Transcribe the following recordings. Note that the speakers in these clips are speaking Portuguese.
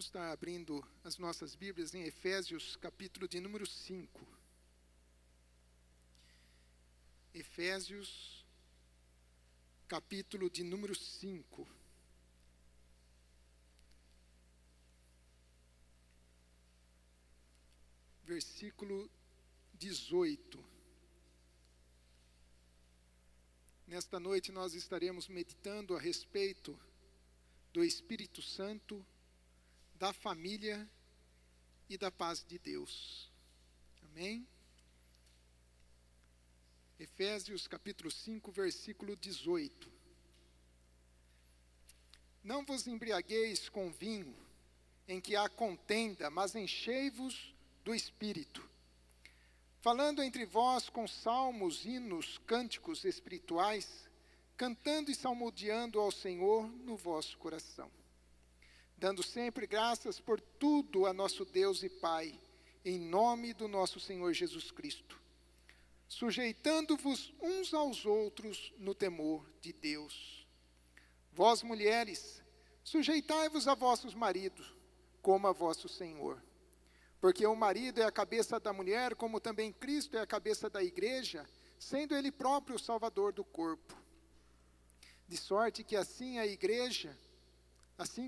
Vamos estar abrindo as nossas Bíblias em Efésios, capítulo de número 5. Efésios, capítulo de número 5. Versículo 18. Nesta noite nós estaremos meditando a respeito do Espírito Santo, da família e da paz de Deus. Amém? Efésios capítulo 5, versículo 18. Não vos embriagueis com vinho, em que há contenda, mas enchei-vos do Espírito, falando entre vós com salmos, hinos, cânticos espirituais, cantando e salmodiando ao Senhor no vosso coração, dando sempre graças por tudo a nosso Deus e Pai, em nome do nosso Senhor Jesus Cristo, sujeitando-vos uns aos outros no temor de Deus. Vós, mulheres, sujeitai-vos a vossos maridos, como a vosso Senhor. Porque o marido é a cabeça da mulher, como também Cristo é a cabeça da igreja, sendo ele próprio o salvador do corpo. De sorte que assim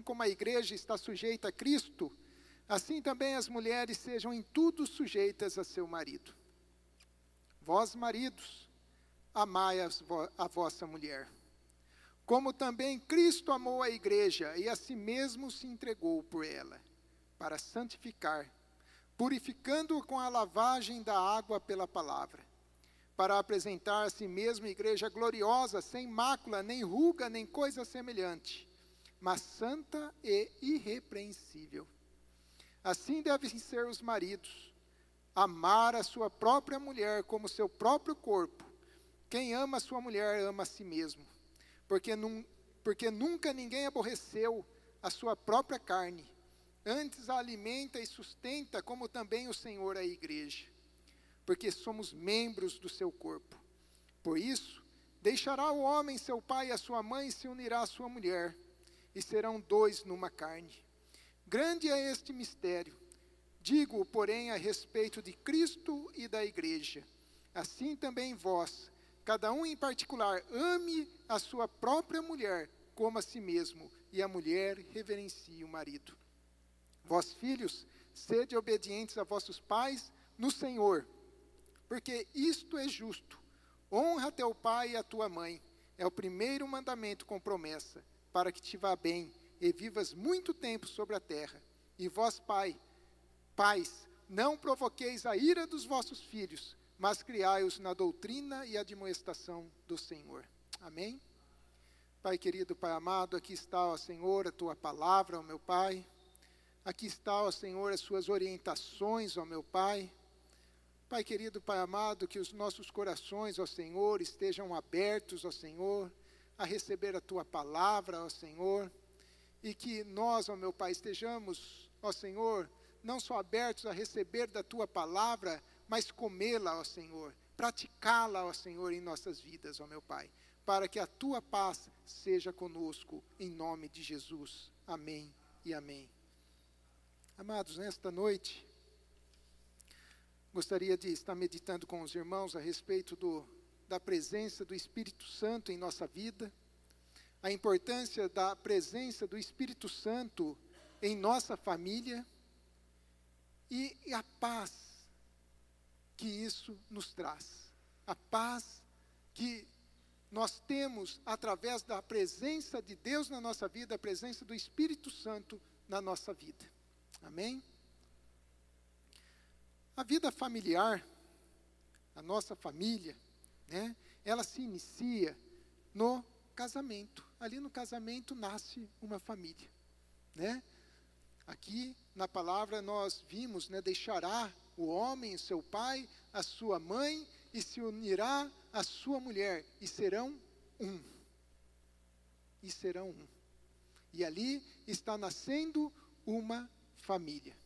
como a igreja está sujeita a Cristo, assim também as mulheres sejam em tudo sujeitas a seu marido. Vós, maridos, amai a vossa mulher, como também Cristo amou a igreja e a si mesmo se entregou por ela, para santificar, purificando-o com a lavagem da água pela palavra, para apresentar a si mesmo igreja gloriosa, sem mácula, nem ruga, nem coisa semelhante, mas santa e irrepreensível. Assim devem ser os maridos, amar a sua própria mulher como seu próprio corpo. Quem ama a sua mulher ama a si mesmo, porque nunca ninguém aborreceu a sua própria carne, antes a alimenta e sustenta, como também o Senhor a igreja, porque somos membros do seu corpo. Por isso, deixará o homem seu pai e a sua mãe, e se unirá à sua mulher, e serão dois numa carne. Grande é este mistério. Digo, porém, a respeito de Cristo e da igreja. Assim também vós, cada um em particular, ame a sua própria mulher como a si mesmo, e a mulher reverencie o marido. Vós, filhos, sede obedientes a vossos pais no Senhor, porque isto é justo. Honra teu pai e a tua mãe. É o primeiro mandamento com promessa, para que te vá bem e vivas muito tempo sobre a terra. E vós, pais, não provoqueis a ira dos vossos filhos, mas criai-os na doutrina e admoestação do Senhor. Amém? Pai querido, Pai amado, aqui está, ó Senhor, a tua palavra, ó meu Pai. Aqui está, ó Senhor, as suas orientações, ó meu Pai. Pai querido, Pai amado, que os nossos corações, ó Senhor, estejam abertos, ó Senhor, a receber a tua palavra, ó Senhor. E que nós, ó meu Pai, estejamos, ó Senhor, não só abertos a receber da tua palavra, mas comê-la, ó Senhor, praticá-la, ó Senhor, em nossas vidas, ó meu Pai, para que a tua paz seja conosco, em nome de Jesus. Amém e amém. Amados, nesta noite, gostaria de estar meditando com os irmãos a respeito da presença do Espírito Santo em nossa vida, a importância da presença do Espírito Santo em nossa família e a paz que isso nos traz. A paz que nós temos através da presença de Deus na nossa vida, a presença do Espírito Santo na nossa vida. Amém? A vida familiar, a nossa família, né, ela se inicia no casamento. Ali no casamento nasce uma família, né? Aqui na palavra nós vimos, né, deixará o homem, o seu pai, a sua mãe, e se unirá à sua mulher, e serão um. E serão um. E ali está nascendo uma família.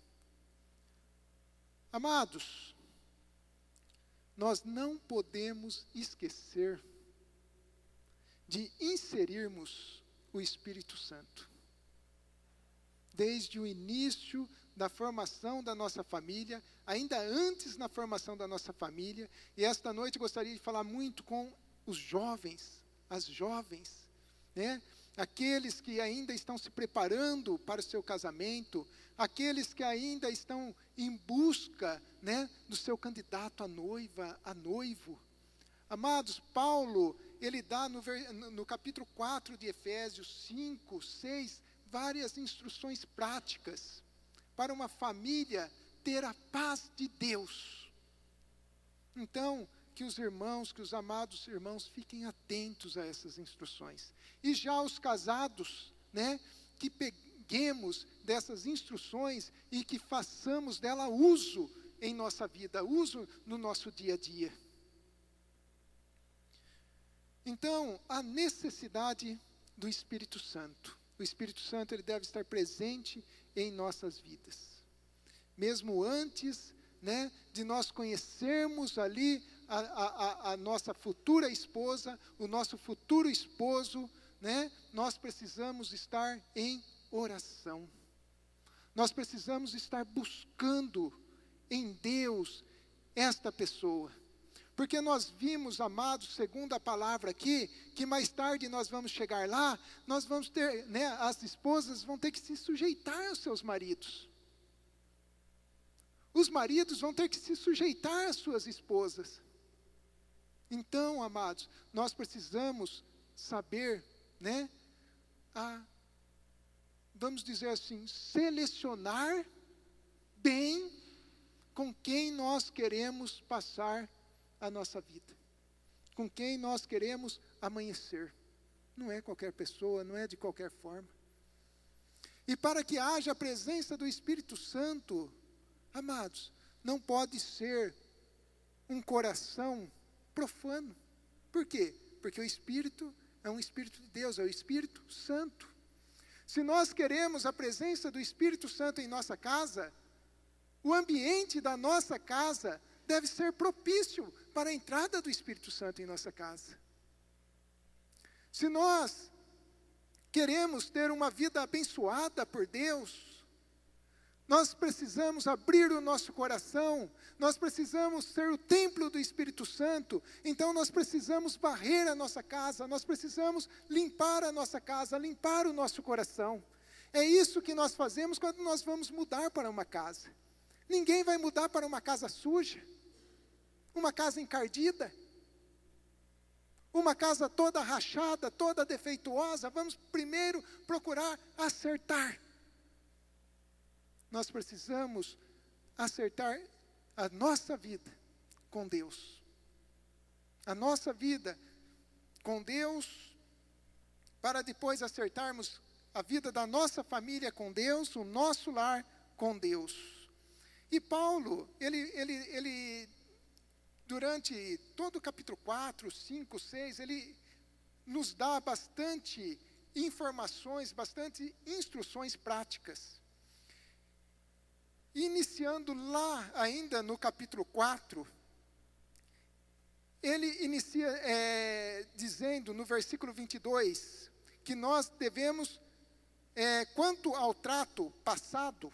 Amados, nós não podemos esquecer de inserirmos o Espírito Santo desde o início da formação da nossa família, ainda antes na formação da nossa família. E esta noite eu gostaria de falar muito com os jovens, as jovens, né? Aqueles que ainda estão se preparando para o seu casamento, aqueles que ainda estão em busca, né, do seu candidato a noiva, a noivo. Amados, Paulo, ele dá no capítulo 4 de Efésios 5, 6, várias instruções práticas para uma família ter a paz de Deus. Então, que os irmãos, que os amados irmãos fiquem atentos a essas instruções. E já os casados, né, que peguemos dessas instruções e que façamos dela uso em nossa vida, uso no nosso dia a dia. Então, a necessidade do Espírito Santo. O Espírito Santo, ele deve estar presente em nossas vidas. Mesmo antes, né, de nós conhecermos ali a nossa futura esposa, o nosso futuro esposo, né, nós precisamos estar em oração. Nós precisamos estar buscando em Deus esta pessoa. Porque nós vimos, amados, segundo a palavra aqui, que mais tarde nós vamos chegar lá, nós vamos ter, né, as esposas vão ter que se sujeitar aos seus maridos. Os maridos vão ter que se sujeitar às suas esposas. Então, amados, nós precisamos saber, né, vamos dizer assim, selecionar bem com quem nós queremos passar a nossa vida, com quem nós queremos amanhecer. Não é qualquer pessoa, não é de qualquer forma. E para que haja a presença do Espírito Santo, amados, não pode ser um coração profano. Por quê? Porque o Espírito é um Espírito de Deus, é o Espírito Santo. Se nós queremos a presença do Espírito Santo em nossa casa, o ambiente da nossa casa deve ser propício para a entrada do Espírito Santo em nossa casa. Se nós queremos ter uma vida abençoada por Deus, nós precisamos abrir o nosso coração, nós precisamos ser o templo do Espírito Santo, então nós precisamos varrer a nossa casa, nós precisamos limpar a nossa casa, limpar o nosso coração. É isso que nós fazemos quando nós vamos mudar para uma casa. Ninguém vai mudar para uma casa suja, uma casa encardida, uma casa toda rachada, toda defeituosa. Vamos primeiro procurar acertar. Nós precisamos acertar a nossa vida com Deus. A nossa vida com Deus, para depois acertarmos a vida da nossa família com Deus, o nosso lar com Deus. E Paulo, ele durante todo o capítulo 4, 5, 6, ele nos dá bastante informações, bastante instruções práticas. Iniciando lá ainda no capítulo 4, ele inicia dizendo no versículo 22, que nós devemos, quanto ao trato passado,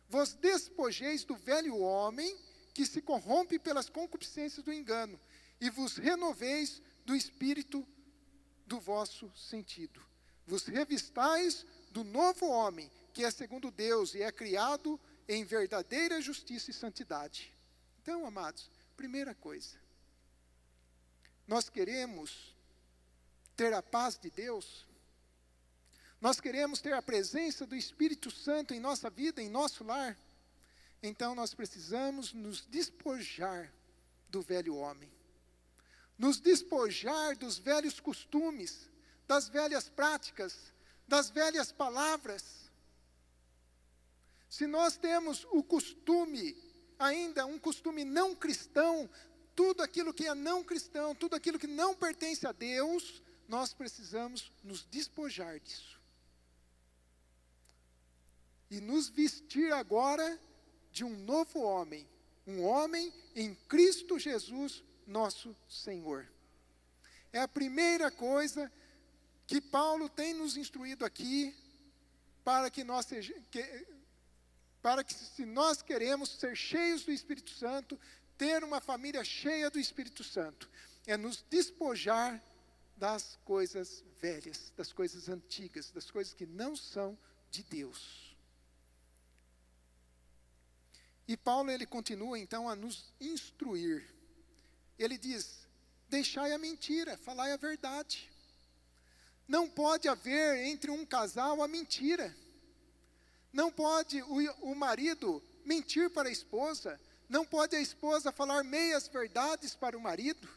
vos despojeis do velho homem que se corrompe pelas concupiscências do engano, e vos renoveis do espírito do vosso sentido. Vos revistais do novo homem, que é segundo Deus e é criado em verdadeira justiça e santidade. Então, amados, primeira coisa, nós queremos ter a paz de Deus, nós queremos ter a presença do Espírito Santo em nossa vida, em nosso lar, então nós precisamos nos despojar do velho homem, nos despojar dos velhos costumes, das velhas práticas, das velhas palavras. Se nós temos o costume, ainda um costume não cristão, tudo aquilo que é não cristão, tudo aquilo que não pertence a Deus, nós precisamos nos despojar disso. E nos vestir agora de um novo homem, um homem em Cristo Jesus, nosso Senhor. É a primeira coisa que Paulo tem nos instruído aqui, para que se nós queremos ser cheios do Espírito Santo, ter uma família cheia do Espírito Santo, é nos despojar das coisas velhas, das coisas antigas, das coisas que não são de Deus. E Paulo, ele continua então a nos instruir. Ele diz: deixai a mentira, falai a verdade. Não pode haver entre um casal a mentira. Não pode o marido mentir para a esposa. Não pode a esposa falar meias verdades para o marido.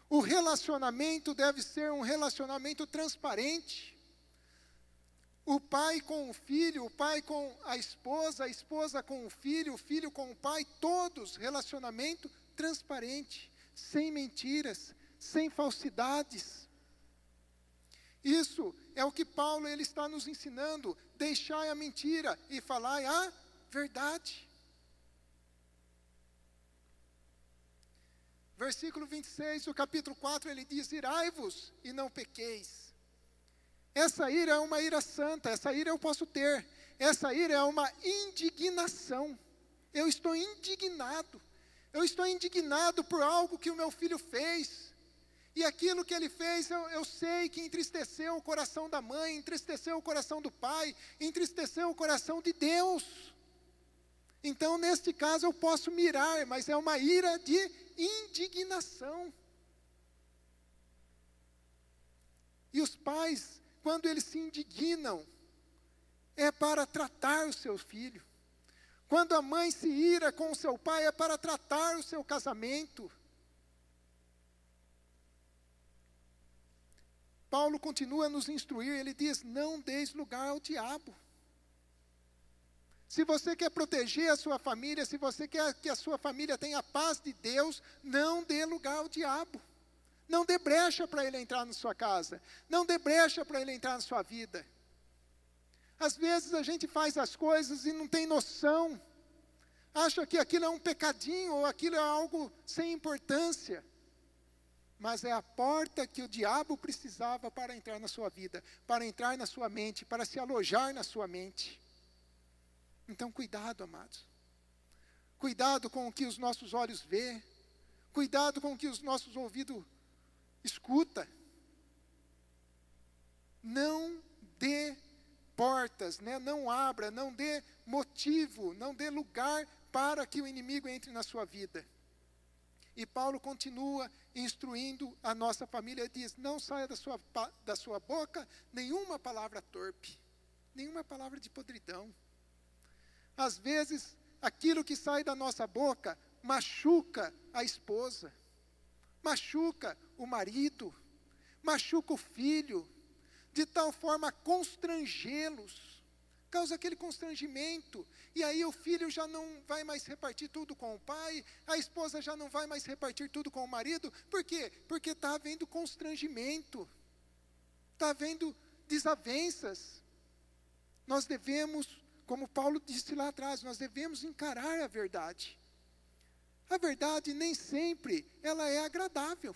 O relacionamento deve ser um relacionamento transparente. O pai com o filho, o pai com a esposa com o filho com o pai, todos relacionamento transparente, sem mentiras, sem falsidades. Isso é o que Paulo ele está nos ensinando: deixai a mentira e falai a verdade. Versículo 26 do capítulo 4, ele diz: irai-vos e não pequeis. Essa ira é uma ira santa, essa ira eu posso ter. Essa ira é uma indignação. Eu estou indignado. Eu estou indignado por algo que o meu filho fez. E aquilo que ele fez, eu sei que entristeceu o coração da mãe, entristeceu o coração do pai, entristeceu o coração de Deus. Então, neste caso, eu posso me irar, mas é uma ira de indignação. E os pais, quando eles se indignam, é para tratar o seu filho. Quando a mãe se ira com o seu pai, é para tratar o seu casamento. Paulo continua a nos instruir, ele diz: não deis lugar ao diabo. Se você quer proteger a sua família, se você quer que a sua família tenha a paz de Deus, não dê lugar ao diabo. Não dê brecha para ele entrar na sua casa. Não dê brecha para ele entrar na sua vida. Às vezes a gente faz as coisas e não tem noção. Acha que aquilo é um pecadinho ou aquilo é algo sem importância. Mas é a porta que o diabo precisava para entrar na sua vida, para entrar na sua mente, para se alojar na sua mente. Então, cuidado, amados. Cuidado com o que os nossos olhos vê. Cuidado com o que os nossos ouvidos escuta. Não dê portas, né? Não abra, não dê motivo, não dê lugar para que o inimigo entre na sua vida. E Paulo continua instruindo a nossa família. Ele diz: não saia da sua boca nenhuma palavra torpe, nenhuma palavra de podridão. Às vezes, aquilo que sai da nossa boca machuca a esposa, machuca o marido, machuca o filho, de tal forma a constrangê-los, causa aquele constrangimento, e aí o filho já não vai mais repartir tudo com o pai, a esposa já não vai mais repartir tudo com o marido. Por quê? Porque está havendo constrangimento, está havendo desavenças. Nós devemos, como Paulo disse lá atrás, nós devemos encarar a verdade. A verdade nem sempre ela é agradável.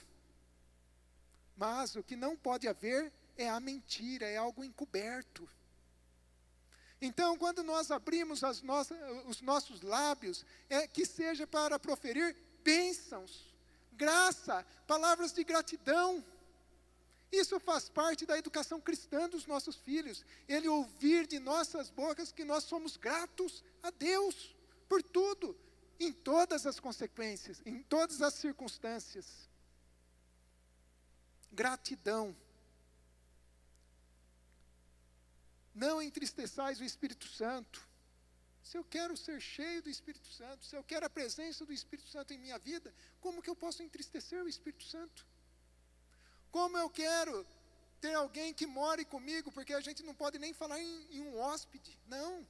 Mas o que não pode haver é a mentira, é algo encoberto. Então, quando nós abrimos os nossos lábios, é que seja para proferir bênçãos, graça, palavras de gratidão. Isso faz parte da educação cristã dos nossos filhos. Ele ouvir de nossas bocas que nós somos gratos a Deus por tudo, em todas as consequências, em todas as circunstâncias. Gratidão. Não entristeçais o Espírito Santo. Se eu quero ser cheio do Espírito Santo, se eu quero a presença do Espírito Santo em minha vida, como que eu posso entristecer o Espírito Santo? Como eu quero ter alguém que more comigo, porque a gente não pode nem falar em um hóspede. Não,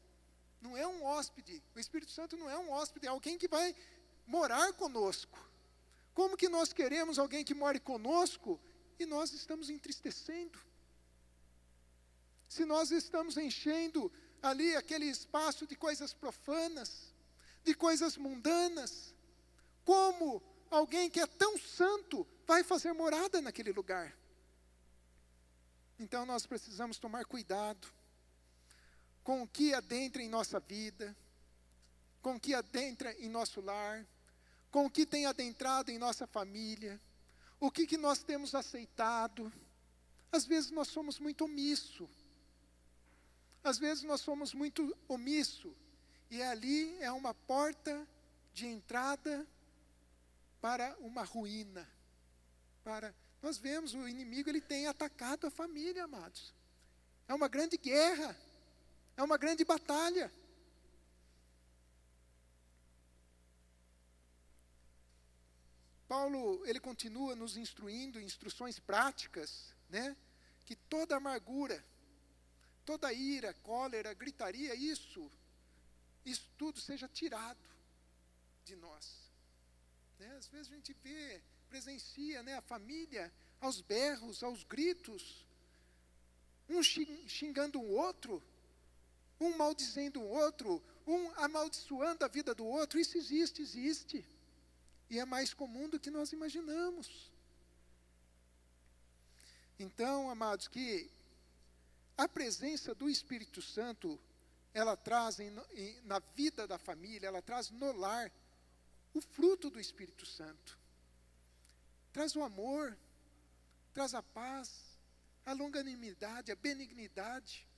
não é um hóspede. O Espírito Santo não é um hóspede, é alguém que vai morar conosco. Como que nós queremos alguém que more conosco e nós estamos entristecendo? Se nós estamos enchendo ali aquele espaço de coisas profanas, de coisas mundanas, como alguém que é tão santo vai fazer morada naquele lugar? Então nós precisamos tomar cuidado. com o que adentra em nossa vida, com o que adentra em nosso lar, com o que tem adentrado em nossa família, o que nós temos aceitado. Às vezes nós somos muito omissos. Às vezes nós somos muito omissos. E ali é uma porta de entrada para uma ruína. Nós vemos o inimigo, ele tem atacado a família, amados. É uma grande guerra. É uma grande batalha. Paulo, ele continua nos instruindo, instruções práticas, né? Que toda amargura, toda ira, cólera, gritaria, isso tudo seja tirado de nós. Né? Às vezes a gente presencia, né, a família aos berros, aos gritos, um xingando o outro, um maldizendo o outro, um amaldiçoando a vida do outro. Isso existe. E é mais comum do que nós imaginamos. Então, amados, que a presença do Espírito Santo, ela traz na vida da família, ela traz no lar o fruto do Espírito Santo. Traz o amor, traz a paz, a longanimidade, a benignidade.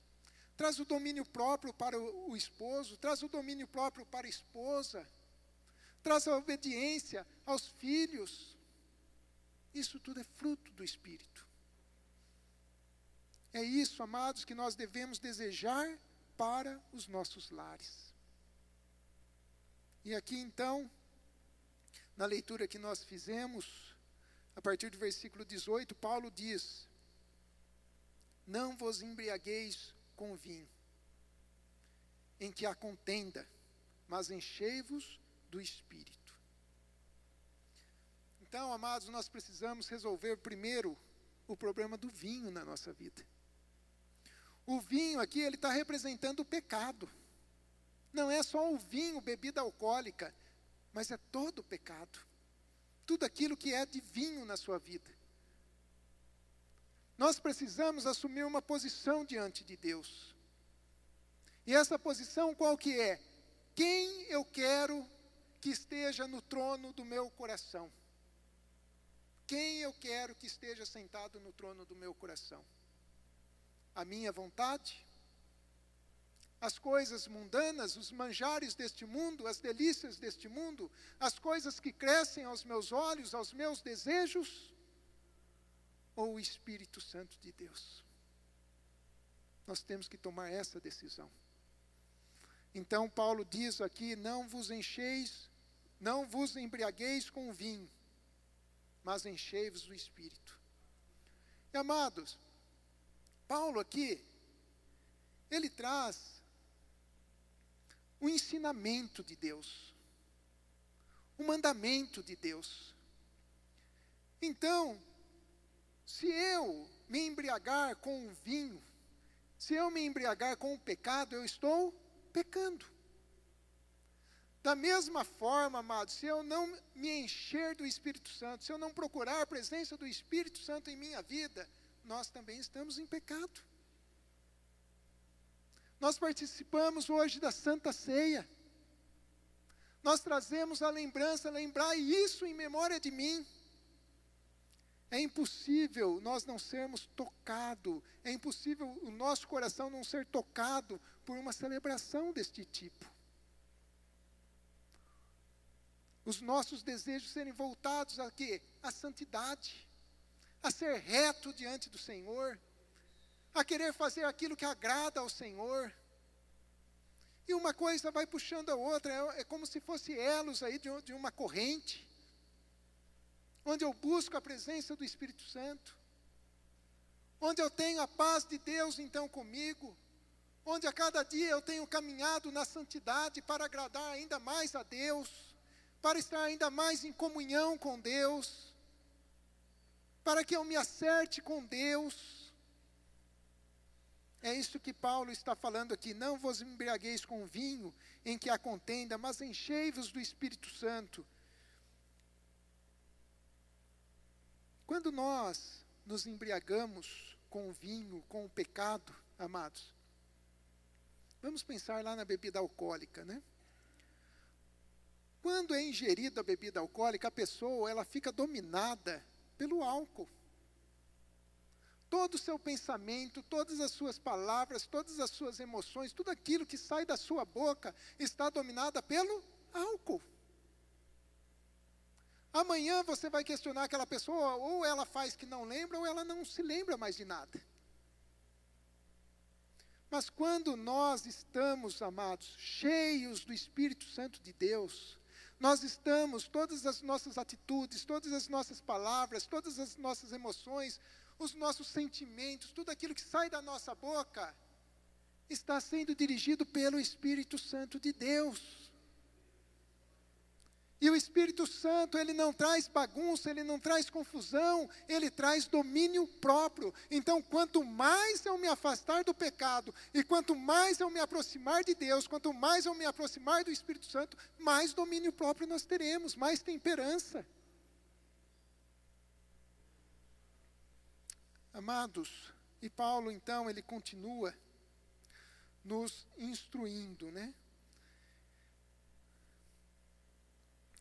Traz o domínio próprio para o esposo, traz o domínio próprio para a esposa. Traz a obediência aos filhos. Isso tudo é fruto do Espírito. É isso, amados, que nós devemos desejar para os nossos lares. E aqui então, na leitura que nós fizemos, a partir do versículo 18, Paulo diz: não vos embriagueis com vinho, em que há contenda, mas enchei-vos do Espírito. Então, amados, nós precisamos resolver primeiro o problema do vinho na nossa vida. O vinho aqui, ele está representando o pecado. Não é só o vinho, bebida alcoólica, mas é todo o pecado. Tudo aquilo que é de vinho na sua vida. Nós precisamos assumir uma posição diante de Deus. E essa posição qual que é? Quem eu quero que esteja no trono do meu coração? Quem eu quero que esteja sentado no trono do meu coração? A minha vontade? As coisas mundanas, os manjares deste mundo, as delícias deste mundo, as coisas que crescem aos meus olhos, aos meus desejos? Ou o Espírito Santo de Deus? Nós temos que tomar essa decisão. Então Paulo diz aqui: não vos embriagueis com vinho, mas enchei-vos do Espírito. E, amados, Paulo aqui, ele traz o ensinamento de Deus, o mandamento de Deus. Então, se eu me embriagar com o vinho, se eu me embriagar com o pecado, eu estou pecando. Da mesma forma, amados, se eu não me encher do Espírito Santo, se eu não procurar a presença do Espírito Santo em minha vida, nós também estamos em pecado. Nós participamos hoje da Santa Ceia. Nós trazemos a lembrança, lembrai isso em memória de mim. É impossível nós não sermos tocados, é impossível o nosso coração não ser tocado por uma celebração deste tipo. Os nossos desejos serem voltados a quê? À santidade, a ser reto diante do Senhor, a querer fazer aquilo que agrada ao Senhor. E uma coisa vai puxando a outra, é como se fosse elos aí de uma corrente, onde eu busco a presença do Espírito Santo, onde eu tenho a paz de Deus então comigo, onde a cada dia eu tenho caminhado na santidade para agradar ainda mais a Deus, para estar ainda mais em comunhão com Deus, para que eu me acerte com Deus. É isso que Paulo está falando aqui: não vos embriagueis com vinho em que há contenda, mas enchei-vos do Espírito Santo. Quando nós nos embriagamos com o vinho, com o pecado, amados, Vamos pensar lá na bebida alcoólica, né? Quando é ingerida a bebida alcoólica, a pessoa ela fica dominada pelo álcool. Todo o seu pensamento, todas as suas palavras, todas as suas emoções, tudo aquilo que sai da sua boca está dominada pelo álcool. Amanhã você vai questionar aquela pessoa, ou ela faz que não lembra, ou ela não se lembra mais de nada. Mas quando nós estamos, amados, cheios do Espírito Santo de Deus, nós estamos, todas as nossas atitudes, todas as nossas palavras, todas as nossas emoções, os nossos sentimentos, tudo aquilo que sai da nossa boca, está sendo dirigido pelo Espírito Santo de Deus. E o Espírito Santo, ele não traz bagunça, ele não traz confusão, ele traz domínio próprio. Então, quanto mais eu me afastar do pecado, e quanto mais eu me aproximar de Deus, quanto mais eu me aproximar do Espírito Santo, mais domínio próprio nós teremos, mais temperança. Amados, e Paulo, então, ele continua nos instruindo, né?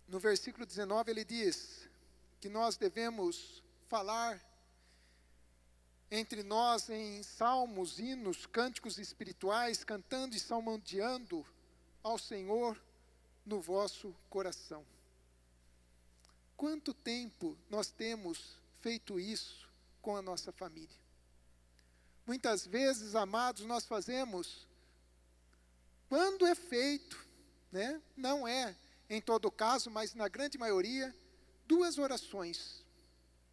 No versículo 19 ele diz que nós devemos falar entre nós em salmos, hinos, cânticos espirituais, cantando e salmodiando ao Senhor no vosso coração. Quanto tempo nós temos feito isso com a nossa família? Muitas vezes, amados, nós fazemos quando é feito, né? Não é em todo caso, mas na grande maioria, 2 orações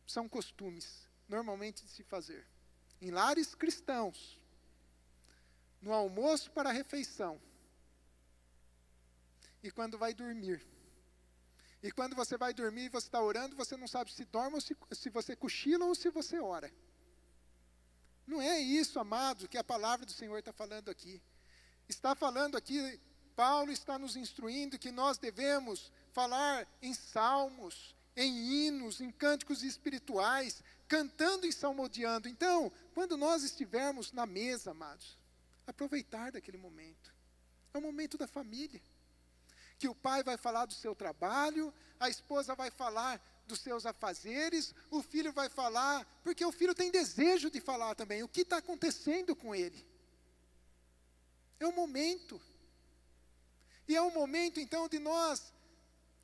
são costumes, normalmente, de se fazer. Em lares cristãos, no almoço para a refeição, e quando vai dormir. E quando você vai dormir e você está orando, você não sabe se dorme ou se você cochila ou se você ora. Não é isso, amado, que a palavra do Senhor está falando aqui. Está falando aqui, Paulo está nos instruindo que nós devemos falar em salmos, em hinos, em cânticos espirituais, cantando e salmodiando. Então, quando nós estivermos na mesa, amados, aproveitar daquele momento. É o momento da família. Que o pai vai falar do seu trabalho, a esposa vai falar dos seus afazeres, o filho vai falar, porque o filho tem desejo de falar também, o que está acontecendo com ele. É o momento. E é o momento, então, de nós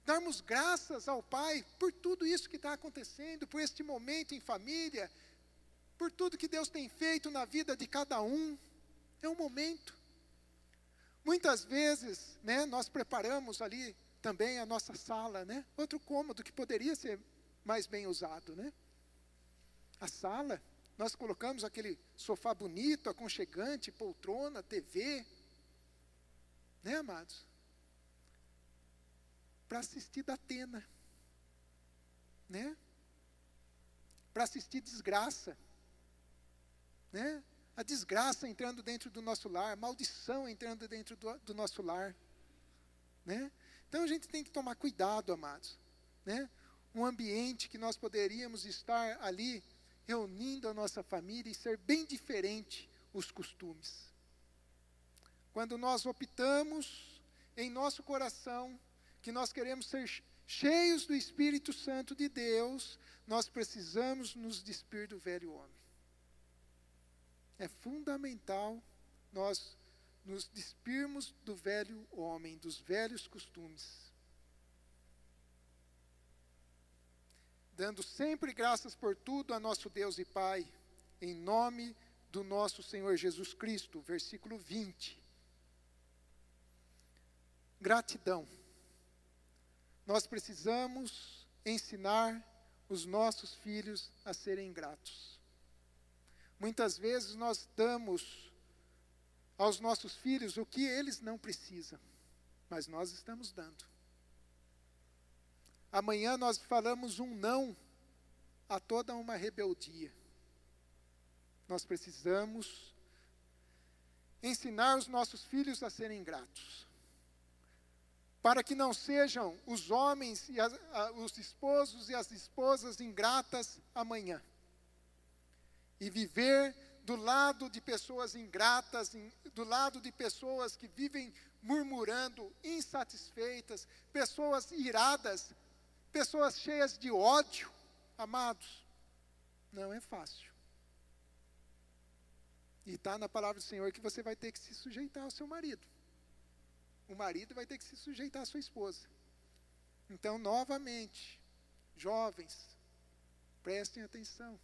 darmos graças ao Pai por tudo isso que está acontecendo, por este momento em família, por tudo que Deus tem feito na vida de cada um. É um momento. Muitas vezes, né, nós preparamos ali também a nossa sala, né? Outro cômodo que poderia ser mais bem usado, né? A sala, nós colocamos aquele sofá bonito, aconchegante, poltrona, TV, né, amados? Para assistir da Atena, né? Para assistir desgraça, né? A desgraça entrando dentro do nosso lar, maldição entrando dentro do nosso lar, né? Então a gente tem que tomar cuidado, amados, né? Um ambiente que nós poderíamos estar ali reunindo a nossa família e ser bem diferente os costumes. Quando nós optamos em nosso coração que nós queremos ser cheios do Espírito Santo de Deus, nós precisamos nos despir do velho homem. É fundamental nós nos despirmos do velho homem, dos velhos costumes. Dando sempre graças por tudo a nosso Deus e Pai, em nome do nosso Senhor Jesus Cristo, versículo 20. Gratidão. Nós precisamos ensinar os nossos filhos a serem gratos. Muitas vezes nós damos aos nossos filhos o que eles não precisam, mas nós estamos dando. Amanhã nós falamos um não a toda uma rebeldia. Nós precisamos ensinar os nossos filhos a serem gratos, para que não sejam os homens e os esposos e as esposas ingratas amanhã. E viver do lado de pessoas ingratas, do lado de pessoas que vivem murmurando, insatisfeitas, pessoas iradas, pessoas cheias de ódio. Amados, não é fácil. E está na palavra do Senhor que você vai ter que se sujeitar ao seu marido. O marido vai ter que se sujeitar à sua esposa. Então, novamente, jovens, prestem atenção.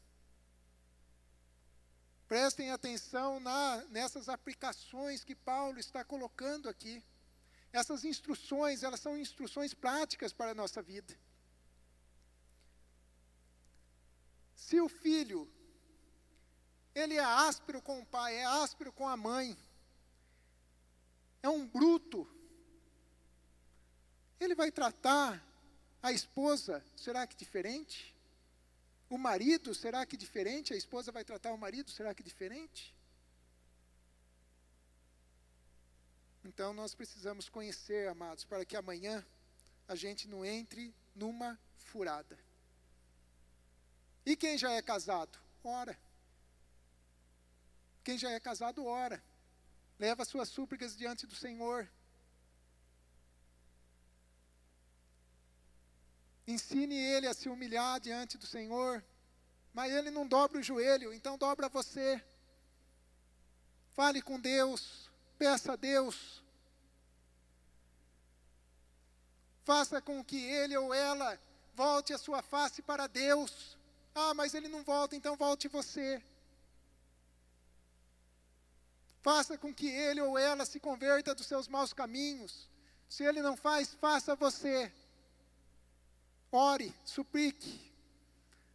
Prestem atenção nessas aplicações que Paulo está colocando aqui. Essas instruções, elas são instruções práticas para a nossa vida. Se o filho, ele é áspero com o pai, é áspero com a mãe, é um bruto, ele vai tratar a esposa, será que diferente? O marido, será que diferente? A esposa vai tratar o marido, será que diferente? Então nós precisamos conhecer, amados, para que amanhã a gente não entre numa furada. E quem já é casado? Ora. Quem já é casado, ora. Leva suas súplicas diante do Senhor. Ensine ele a se humilhar diante do Senhor. Mas ele não dobra o joelho, então dobra você. Fale com Deus. Peça a Deus. Faça com que ele ou ela volte a sua face para Deus. Ah, mas ele não volta, então volte você. Faça com que ele ou ela se converta dos seus maus caminhos. Se ele não faz, faça você. Ore, suplique.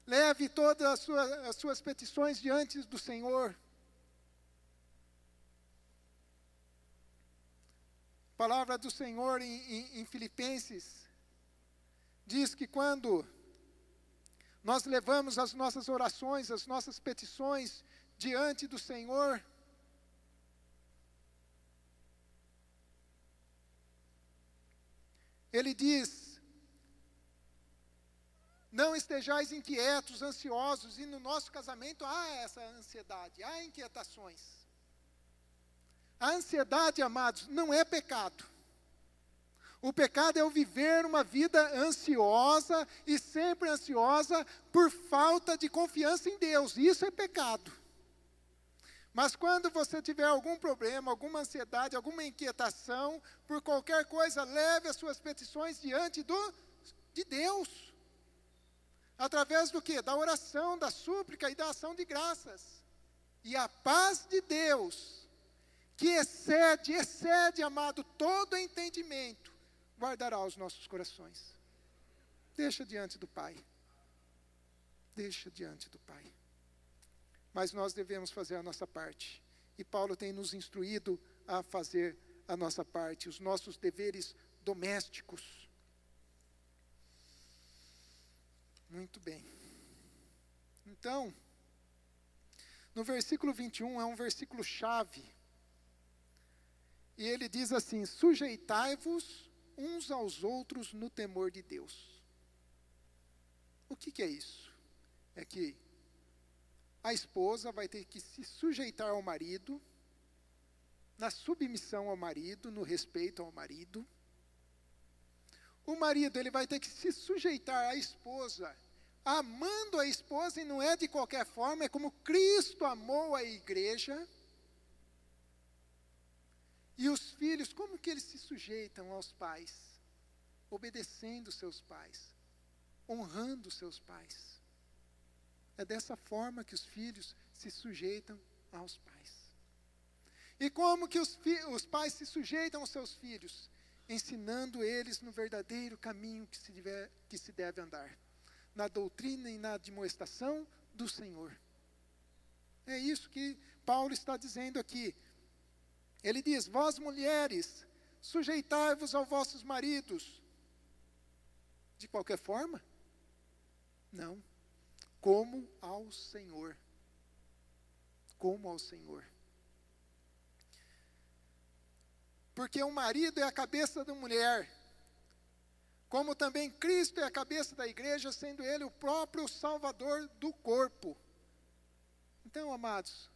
Leve todas as suas petições diante do Senhor. A palavra do Senhor em Filipenses diz que quando nós levamos as nossas orações, as nossas petições diante do Senhor, ele diz: não estejais inquietos, ansiosos, e no nosso casamento há essa ansiedade, há inquietações. A ansiedade, amados, não é pecado. O pecado é o viver uma vida ansiosa e sempre ansiosa por falta de confiança em Deus. Isso é pecado. Mas quando você tiver algum problema, alguma ansiedade, alguma inquietação, por qualquer coisa, leve as suas petições diante de Deus. Através do quê? Da oração, da súplica e da ação de graças. E a paz de Deus, que excede, amado, todo entendimento, guardará os nossos corações. Deixa diante do Pai. Deixa diante do Pai. Mas nós devemos fazer a nossa parte. E Paulo tem nos instruído a fazer a nossa parte, os nossos deveres domésticos. Muito bem. Então, no versículo 21 é um versículo chave. E ele diz assim: sujeitai-vos uns aos outros no temor de Deus. O que é isso? É que a esposa vai ter que se sujeitar ao marido, na submissão ao marido, no respeito ao marido. O marido, ele vai ter que se sujeitar à esposa, amando a esposa, e não é de qualquer forma, é como Cristo amou a igreja. E os filhos, como que eles se sujeitam aos pais? Obedecendo seus pais, honrando seus pais. É dessa forma que os filhos se sujeitam aos pais. E como que os pais se sujeitam aos seus filhos? Ensinando eles no verdadeiro caminho que se deve andar. Na doutrina e na admoestação do Senhor. É isso que Paulo está dizendo aqui. Ele diz: vós mulheres, sujeitai-vos aos vossos maridos. De qualquer forma? Não. Como ao Senhor. Como ao Senhor. Porque o marido é a cabeça da mulher, como também Cristo é a cabeça da igreja, sendo ele o próprio Salvador do corpo. Então, amados,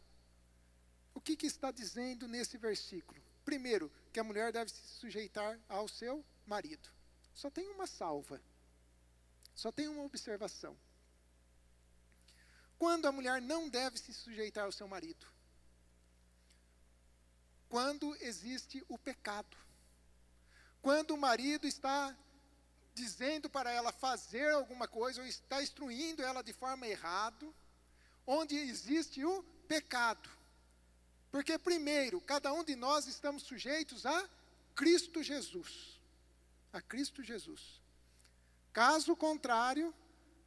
O que está dizendo nesse versículo? Primeiro, que a mulher deve se sujeitar ao seu marido. Só tem uma salva. Só tem uma observação. Quando a mulher não deve se sujeitar ao seu marido? Quando existe o pecado. Quando o marido está dizendo para ela fazer alguma coisa, ou está instruindo ela de forma errada, onde existe o pecado. Porque, primeiro, cada um de nós estamos sujeitos a Cristo Jesus. A Cristo Jesus. Caso contrário,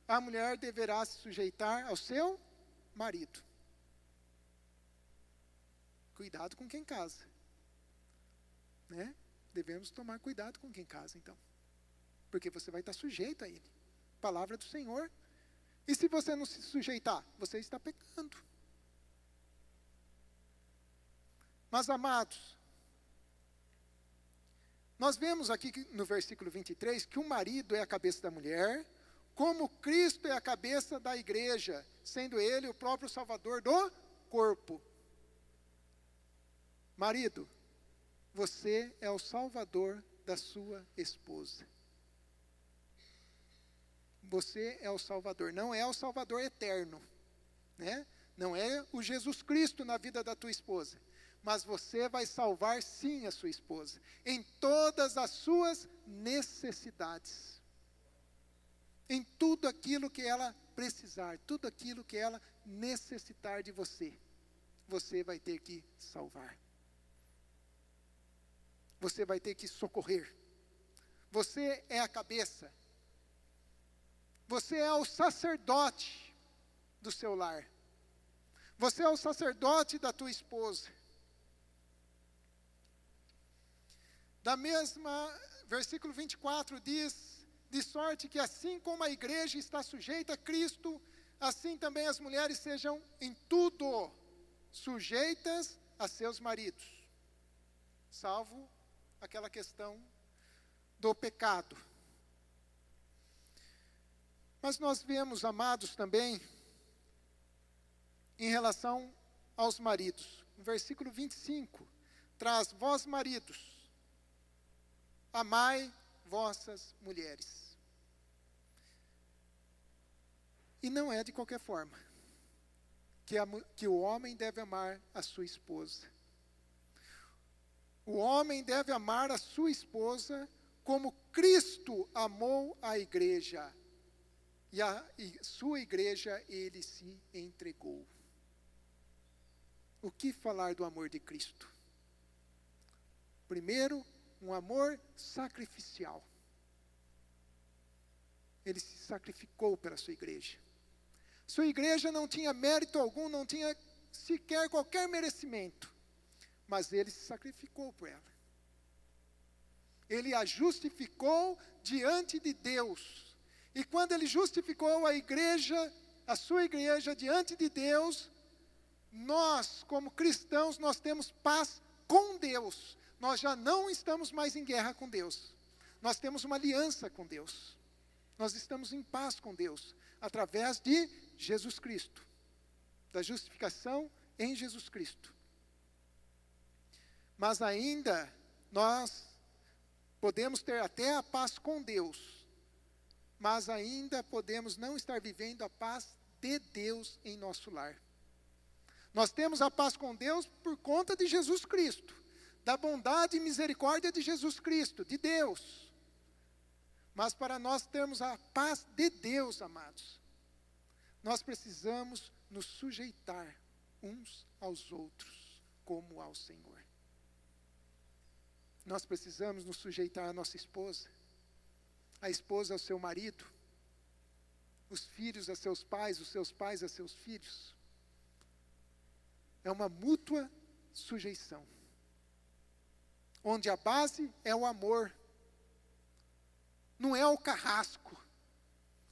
a mulher deverá se sujeitar ao seu marido. Cuidado com quem casa. Né? Devemos tomar cuidado com quem casa, então. Porque você vai estar sujeito a ele. Palavra do Senhor. E se você não se sujeitar, você está pecando. Mas, amados, nós vemos aqui no versículo 23 que o marido é a cabeça da mulher, como Cristo é a cabeça da igreja, sendo ele o próprio Salvador do corpo. Marido, você é o Salvador da sua esposa. Você é o Salvador, não é o Salvador eterno, né? Não é o Jesus Cristo na vida da tua esposa. Mas você vai salvar sim a sua esposa, em todas as suas necessidades. Em tudo aquilo que ela precisar, tudo aquilo que ela necessitar de você, você vai ter que salvar. Você vai ter que socorrer. Você é a cabeça. Você é o sacerdote do seu lar. Você é o sacerdote da tua esposa. Da mesma, versículo 24 diz, de sorte que assim como a igreja está sujeita a Cristo, assim também as mulheres sejam em tudo sujeitas a seus maridos, salvo aquela questão do pecado. Mas nós vemos, amados, também, em relação aos maridos, no versículo 25, traz, vós maridos, amai vossas mulheres. E não é de qualquer forma que o homem deve amar a sua esposa. O homem deve amar a sua esposa como Cristo amou a igreja. E sua igreja ele se entregou. O que falar do amor de Cristo? Primeiro, um amor sacrificial. Ele se sacrificou pela sua igreja. Sua igreja não tinha mérito algum, não tinha sequer qualquer merecimento. Mas ele se sacrificou por ela. Ele a justificou diante de Deus. E quando ele justificou a igreja, a sua igreja diante de Deus, nós, como cristãos, nós temos paz com Deus. Nós já não estamos mais em guerra com Deus. Nós temos uma aliança com Deus. Nós estamos em paz com Deus, através de Jesus Cristo. Da justificação em Jesus Cristo. Mas ainda, nós podemos ter até a paz com Deus. Mas ainda podemos não estar vivendo a paz de Deus em nosso lar. Nós temos a paz com Deus por conta de Jesus Cristo. Da bondade e misericórdia de Jesus Cristo, de Deus. Mas para nós termos a paz de Deus, amados, nós precisamos nos sujeitar uns aos outros, como ao Senhor. Nós precisamos nos sujeitar à nossa esposa, a esposa ao seu marido, os filhos a seus pais, os seus pais a seus filhos. É uma mútua sujeição. Onde a base é o amor. Não é o carrasco.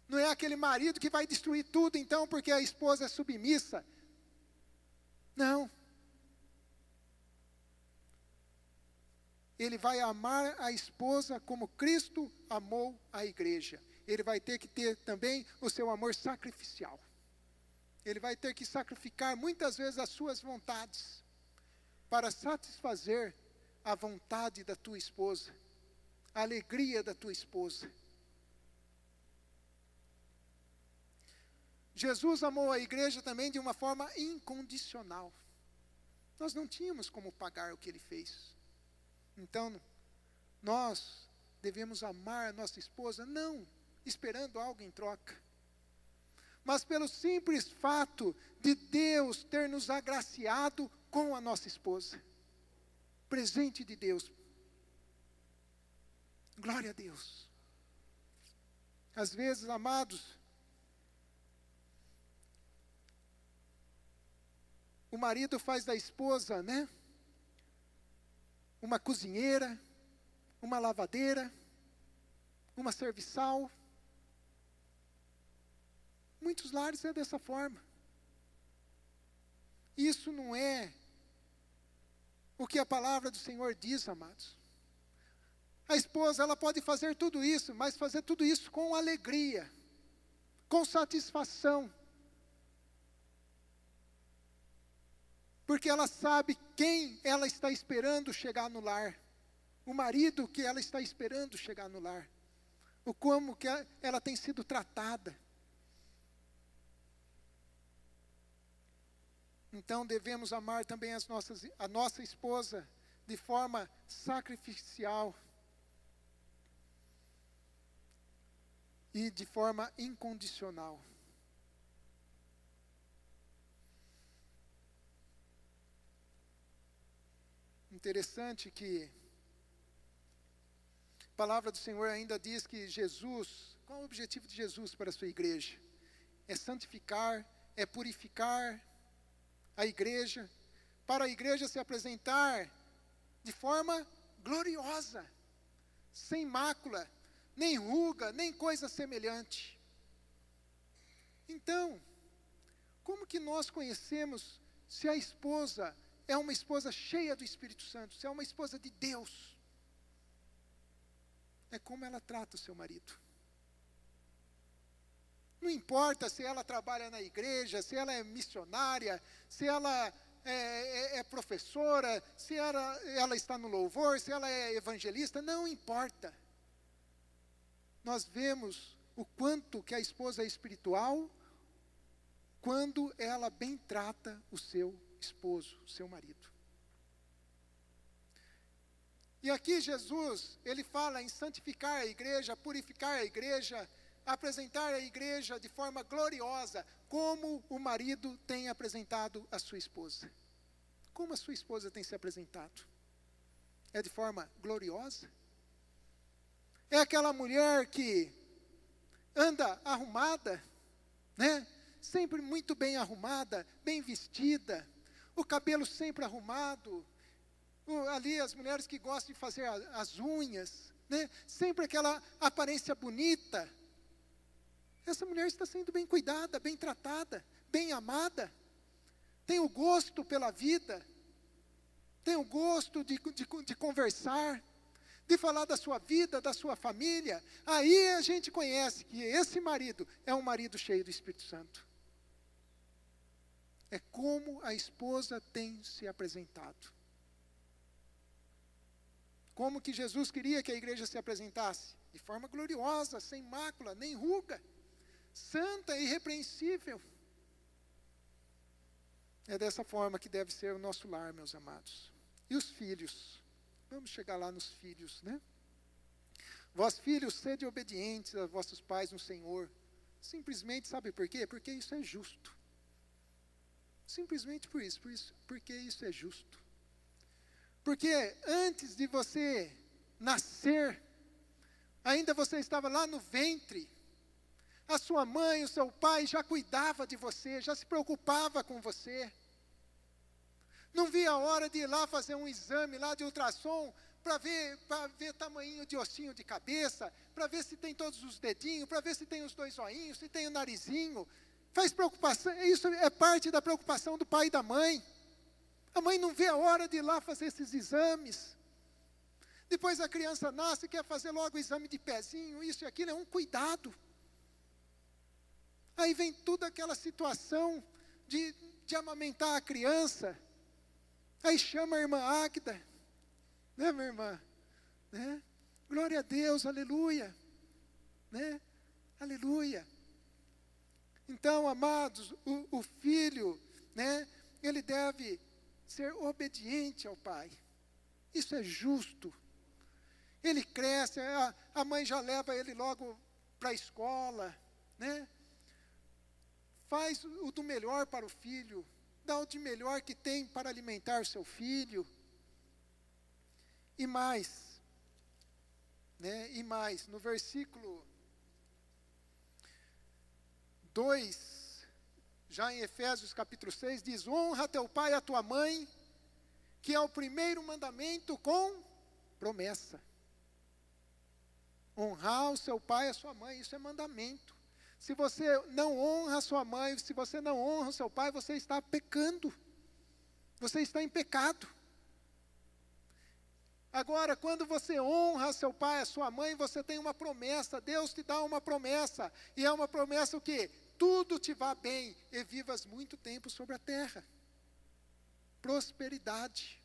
Não é aquele marido que vai destruir tudo, então, porque a esposa é submissa. Não. Ele vai amar a esposa como Cristo amou a igreja. Ele vai ter que ter também o seu amor sacrificial. Ele vai ter que sacrificar muitas vezes as suas vontades. para satisfazer a vontade da tua esposa, a alegria da tua esposa. Jesus amou a igreja também de uma forma incondicional. Nós não tínhamos como pagar o que ele fez. Então, nós devemos amar a nossa esposa, não esperando algo em troca, mas pelo simples fato de Deus ter nos agraciado com a nossa esposa. Presente de Deus. Glória a Deus. Às vezes, amados, o marido faz da esposa, né, uma cozinheira, uma lavadeira, uma serviçal. Muitos lares é dessa forma. Isso não é o que a palavra do Senhor diz, amados. A esposa, ela pode fazer tudo isso, mas fazer tudo isso com alegria, com satisfação. Porque ela sabe quem ela está esperando chegar no lar. O marido que ela está esperando chegar no lar. O como que ela tem sido tratada. Então devemos amar também a nossa esposa de forma sacrificial. E de forma incondicional. Interessante que a palavra do Senhor ainda diz que Jesus, qual é o objetivo de Jesus para a sua igreja? É santificar, é purificar a igreja, para a igreja se apresentar de forma gloriosa, sem mácula, nem ruga, nem coisa semelhante. Então, como que nós conhecemos se a esposa é uma esposa cheia do Espírito Santo, se é uma esposa de Deus? É como ela trata o seu marido. Não importa se ela trabalha na igreja, se ela é missionária, se ela é professora, se ela está no louvor, se ela é evangelista, não importa. Nós vemos o quanto que a esposa é espiritual quando ela bem trata o seu esposo, o seu marido. E aqui Jesus, ele fala em santificar a igreja, purificar a igreja, apresentar a igreja de forma gloriosa, como o marido tem apresentado a sua esposa. Como a sua esposa tem se apresentado? É de forma gloriosa? É aquela mulher que anda arrumada, né? Sempre muito bem arrumada, bem vestida, o cabelo sempre arrumado, ali as mulheres que gostam de fazer as unhas, né? Sempre aquela aparência bonita. Essa mulher está sendo bem cuidada, bem tratada, bem amada, tem o gosto pela vida, tem o gosto de conversar, de falar da sua vida, da sua família. Aí a gente conhece que esse marido é um marido cheio do Espírito Santo. É como a esposa tem se apresentado. Como que Jesus queria que a igreja se apresentasse? De forma gloriosa, sem mácula, nem ruga, santa e irrepreensível. É dessa forma que deve ser o nosso lar, meus amados. E os filhos? Vamos chegar lá nos filhos, né? Vós, filhos, sede obedientes a vossos pais no Senhor. Simplesmente, sabe por quê? Porque isso é justo. Simplesmente por isso, porque isso é justo. Porque antes de você nascer, ainda você estava lá no ventre, a sua mãe, o seu pai já cuidava de você, já se preocupava com você. Não via a hora de ir lá fazer um exame lá de ultrassom, para ver tamanho de ossinho de cabeça, para ver se tem todos os dedinhos, para ver se tem os 2 zoinhos, se tem o narizinho. Faz preocupação, isso é parte da preocupação do pai e da mãe. A mãe não vê a hora de ir lá fazer esses exames. Depois a criança nasce e quer fazer logo o exame de pezinho, isso e aquilo, é um cuidado. Aí vem toda aquela situação de amamentar a criança. Aí chama a irmã Águida, né, minha irmã? Né? Glória a Deus, aleluia. Né? Aleluia. Então, amados, o filho, né, ele deve ser obediente ao pai. Isso é justo. Ele cresce, a mãe já leva ele logo para a escola, né? Faz o do melhor para o filho, dá o de melhor que tem para alimentar seu filho. E mais, né? E mais, no versículo 2, já em Efésios capítulo 6, diz: honra teu pai e a tua mãe, que é o primeiro mandamento com promessa. Honrar o seu pai e a sua mãe, isso é mandamento. Se você não honra a sua mãe, se você não honra o seu pai, você está pecando. Você está em pecado. Agora, quando você honra seu pai e a sua mãe, você tem uma promessa. Deus te dá uma promessa. E é uma promessa o quê? Tudo te vá bem e vivas muito tempo sobre a terra. Prosperidade.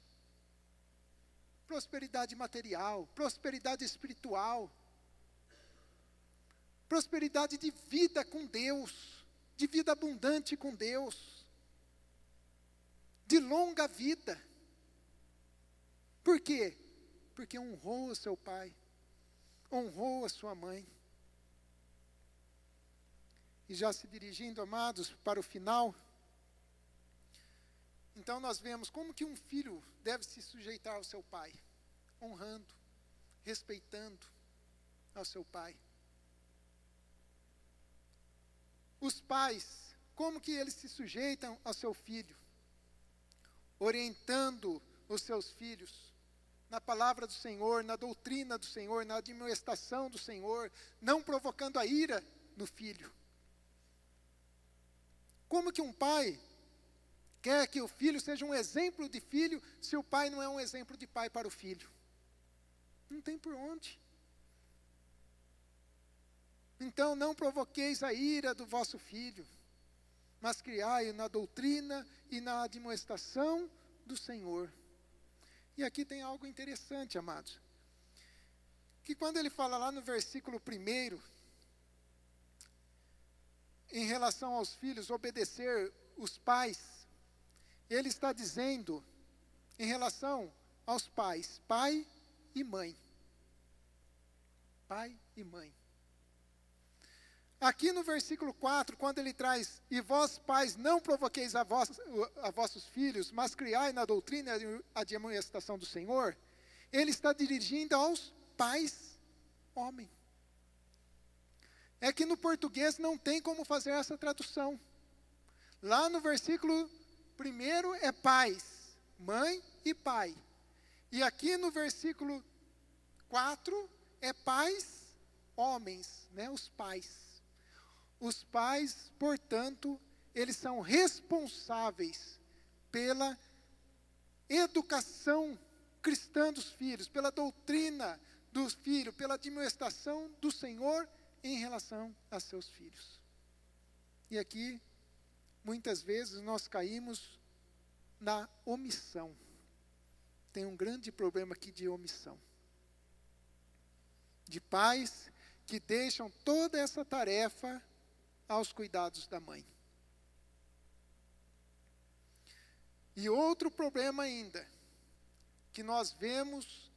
Prosperidade material, prosperidade espiritual. Prosperidade de vida com Deus, de vida abundante com Deus, de longa vida. Por quê? Porque honrou o seu pai, honrou a sua mãe. E já se dirigindo, amados, para o final, então nós vemos como que um filho deve se sujeitar ao seu pai, honrando, respeitando ao seu pai. Os pais, como que eles se sujeitam ao seu filho? Orientando os seus filhos na palavra do Senhor, na doutrina do Senhor, na admoestação do Senhor, não provocando a ira no filho. Como que um pai quer que o filho seja um exemplo de filho, se o pai não é um exemplo de pai para o filho? Não tem por onde. Então, não provoqueis a ira do vosso filho, mas criai-o na doutrina e na admoestação do Senhor. E aqui tem algo interessante, amados. Que quando ele fala lá no versículo 1, em relação aos filhos, obedecer os pais, ele está dizendo, em relação aos pais, pai e mãe. Pai e mãe. Aqui no versículo 4, quando ele traz: e vós pais não provoqueis a vossos filhos, mas criai na doutrina e admoestação do Senhor, ele está dirigindo aos pais homem. É que no português não tem como fazer essa tradução. Lá no versículo 1 é pais, mãe e pai. E aqui no versículo 4 é pais, homens, né, os pais. Os pais, portanto, eles são responsáveis pela educação cristã dos filhos, pela doutrina dos filhos, pela admoestação do Senhor em relação a seus filhos. E aqui, muitas vezes, nós caímos na omissão. Tem um grande problema aqui de omissão. De pais que deixam toda essa tarefa aos cuidados da mãe. E outro problema ainda, que nós vemos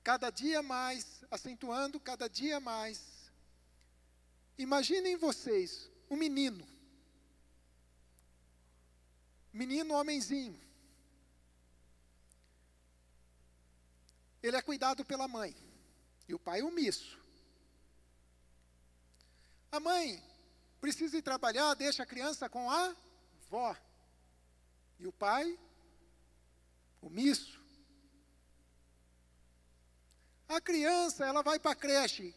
cada dia mais, acentuando cada dia mais. Imaginem vocês, um menino homenzinho. Ele é cuidado pela mãe, e o pai é omisso. A mãe precisa ir trabalhar, deixa a criança com a avó. E o pai, omisso. A criança, ela vai para a creche.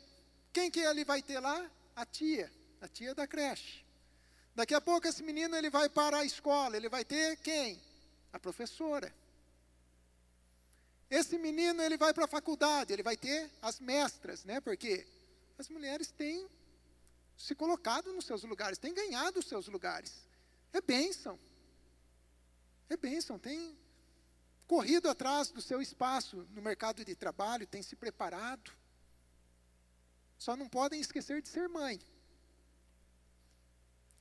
Quem que ele vai ter lá? A tia da creche. Daqui a pouco esse menino ele vai para a escola, ele vai ter quem? A professora. Esse menino ele vai para a faculdade, ele vai ter as mestras, né? Porque as mulheres têm se colocado nos seus lugares, têm ganhado os seus lugares. É bênção. É bênção. Tem corrido atrás do seu espaço no mercado de trabalho, têm se preparado. Só não podem esquecer de ser mãe.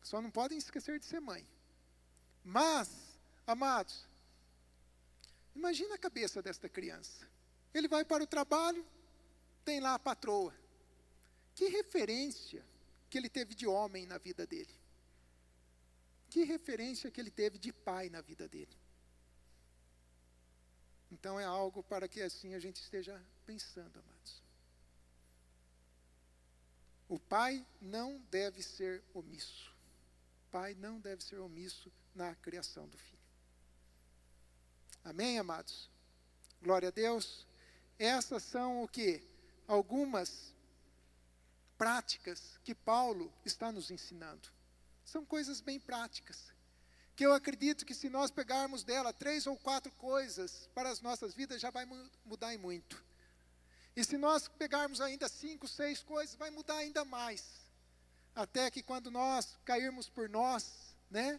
Só não podem esquecer de ser mãe. Mas, amados, imagina a cabeça desta criança. Ele vai para o trabalho, tem lá a patroa. Que referência que ele teve de homem na vida dele? Que referência que ele teve de pai na vida dele? Então é algo para que assim a gente esteja pensando, amados. O pai não deve ser omisso. O pai não deve ser omisso na criação do filho. Amém, amados? Glória a Deus. Essas são o quê? Algumas práticas que Paulo está nos ensinando. São coisas bem práticas, que eu acredito que se nós pegarmos dela 3 ou 4 coisas para as nossas vidas, já vai mudar em muito. E se nós pegarmos ainda 5, 6 coisas, vai mudar ainda mais. Até que quando nós cairmos por nós, né,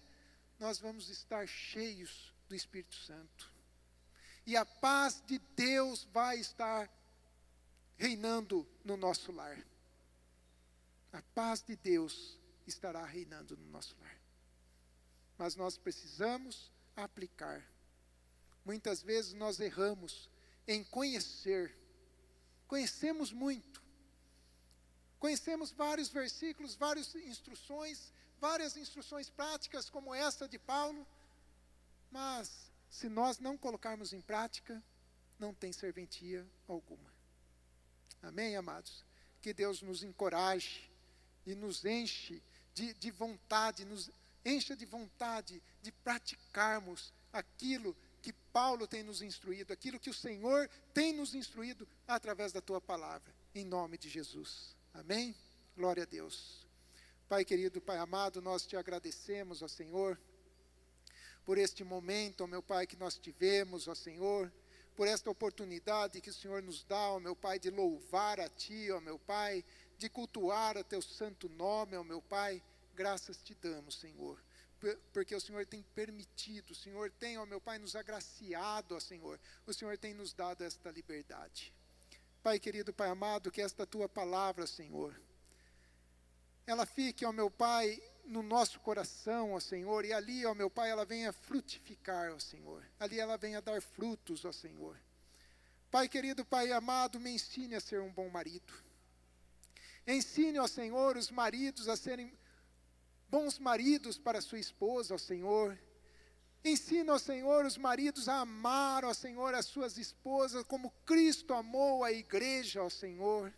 nós vamos estar cheios do Espírito Santo. E a paz de Deus vai estar reinando no nosso lar. A paz de Deus estará reinando no nosso lar. Mas nós precisamos aplicar. Muitas vezes nós erramos em conhecer. Conhecemos muito. Conhecemos vários versículos, várias instruções práticas como essa de Paulo. Mas se nós não colocarmos em prática, não tem serventia alguma. Amém, amados? Que Deus nos encoraje e nos enche de vontade, nos encha de vontade de praticarmos aquilo que Paulo tem nos instruído, aquilo que o Senhor tem nos instruído através da Tua palavra, em nome de Jesus. Amém? Glória a Deus. Pai querido, Pai amado, nós Te agradecemos, ó Senhor, por este momento, ó meu Pai, que nós tivemos, ó Senhor, por esta oportunidade que o Senhor nos dá, ó meu Pai, de louvar a Ti, ó meu Pai, de cultuar o Teu santo nome, ó meu Pai. Graças Te damos, Senhor, porque o Senhor tem permitido, o Senhor tem, ó meu Pai, nos agraciado, ó Senhor, o Senhor tem nos dado esta liberdade. Pai querido, Pai amado, que esta Tua palavra, Senhor, ela fique, ó meu Pai, no nosso coração, ó Senhor, e ali, ó meu Pai, ela venha frutificar, ó Senhor, ali ela venha dar frutos, ó Senhor. Pai querido, Pai amado, me ensine a ser um bom marido. Ensine, ó Senhor, os maridos a serem bons maridos para sua esposa, ó Senhor. Ensina, ó Senhor, os maridos a amar, ó Senhor, as suas esposas como Cristo amou a igreja, ó Senhor.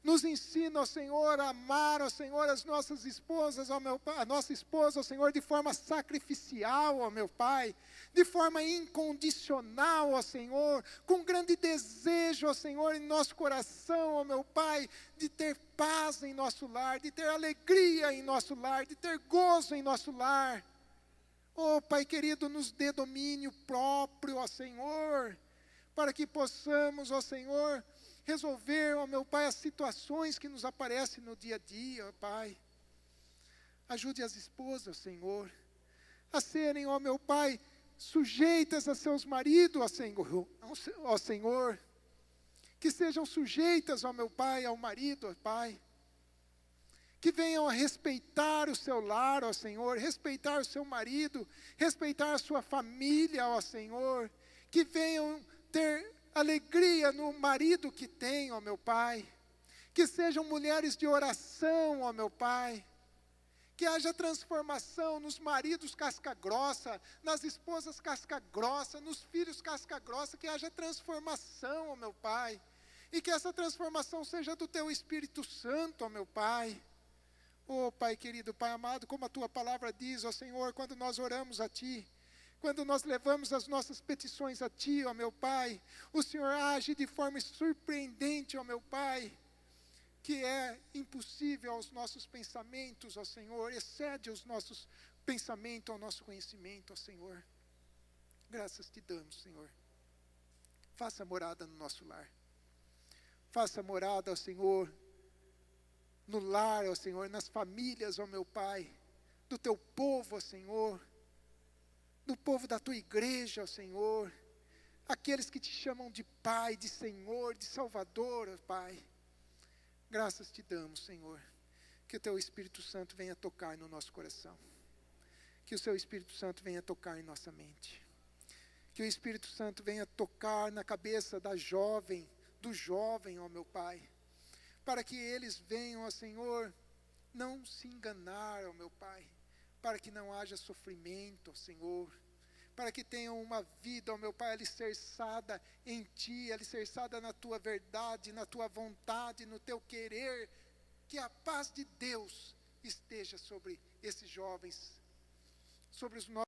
Nos ensina, ó Senhor, a amar, ó Senhor, as nossas esposas, ó meu Pai, a nossa esposa, ó Senhor, de forma sacrificial, ó meu Pai, de forma incondicional, ó Senhor, com grande desejo, ó Senhor, em nosso coração, ó meu Pai, de ter paz em nosso lar, de ter alegria em nosso lar, de ter gozo em nosso lar. Ó Pai querido, nos dê domínio próprio, ó Senhor, para que possamos, ó Senhor, resolver, ó meu Pai, as situações que nos aparecem no dia a dia, ó Pai. Ajude as esposas, Senhor, a serem, ó meu Pai, sujeitas a seus maridos, ó Senhor. Que sejam sujeitas, ó meu Pai, ao marido, ó Pai. Que venham a respeitar o seu lar, ó Senhor, respeitar o seu marido, respeitar a sua família, ó Senhor. Que venham ter alegria no marido que tem, ó meu Pai. Que sejam mulheres de oração, ó meu Pai. Que haja transformação nos maridos casca grossa, nas esposas casca grossa, nos filhos casca grossa. Que haja transformação, ó meu Pai. E que essa transformação seja do Teu Espírito Santo, ó meu Pai. Ó Pai querido, Pai amado, como a Tua palavra diz, ó Senhor, quando nós oramos a Ti, quando nós levamos as nossas petições a Ti, ó meu Pai, o Senhor age de forma surpreendente, ó meu Pai, que é impossível aos nossos pensamentos, ó Senhor, excede os nossos pensamentos, ao nosso conhecimento, ó Senhor. Graças Te damos, Senhor. Faça morada no nosso lar. Faça morada, ó Senhor, no lar, ó Senhor, nas famílias, ó meu Pai, do Teu povo, ó Senhor. do povo da tua igreja, ó Senhor, aqueles que te chamam de Pai, de Senhor, de Salvador, ó Pai. Graças te damos, Senhor, que o teu Espírito Santo venha tocar no nosso coração, que o seu Espírito Santo venha tocar em nossa mente, que o Espírito Santo venha tocar na cabeça da jovem, do jovem, ó meu Pai, para que eles venham, ó Senhor, não se enganar, ó meu Pai, para que não haja sofrimento, ó Senhor, para que tenham uma vida, ó meu Pai, alicerçada em Ti, alicerçada na Tua verdade, na Tua vontade, no Teu querer, que a paz de Deus esteja sobre esses jovens, sobre os nossos